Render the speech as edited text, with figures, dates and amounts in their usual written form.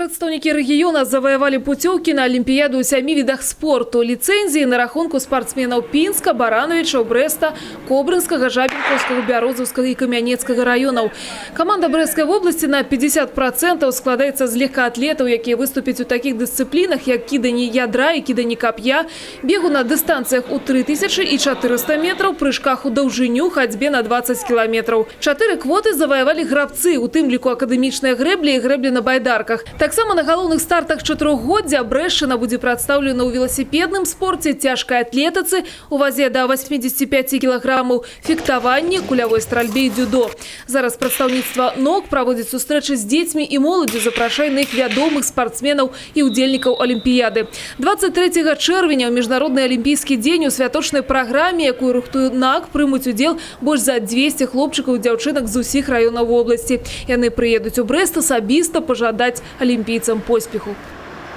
Прадстаўнікі рэгіёна заваявалі путёўкі на алімпіяду ў 7 відах спорту. Ліцэнзіі на рахунку спартсменаў Пінска, Барановіча, Брэста, Кобрынскага, Жабінкаўскага, Бярозаўскага і Камянецкага раёнаў. Каманда Брэсцкай вобласці на 50% складаецца з легкаатлетаў, якія выступяць у такіх дысцыплінах, як кіданне ядра і кіданне кап'я, бегу на дыстанцыях у 3000 і 400 метраў, прыжках у даўжыню, хадзьбе на 20 кіламетраў. 4 квоты заваявалі грабцы, у тым ліку акадэмічныя грэблі і грэблі на байдарках. Таксама на галоўных стартах чатырохгоддзя Брэшчына будзе прадстаўлена ў веласіпедным спорце, цяжкай атлетыцы у вазе да 85 кілаграмаў, фехтаванні, кулявой стральбе і дзюдо. Зараз прадстаўніцтва НОК праводзіць сустрэчы з дзецьмі і моладдзю, запрашае на іх вядомых спартсменаў і ўдзельнікаў алімпіяды. 23 чэрвеня ў міжнародны алімпійскі дзень у святочнай праграме, якую рыхтуе НАК, прымуць удзел больш за 200 хлопчыкаў і дзяўчынак з усіх раёнаў вобласці. Яны прыедуць у Брэст асабіста пажадаць алімпійцам поспеху.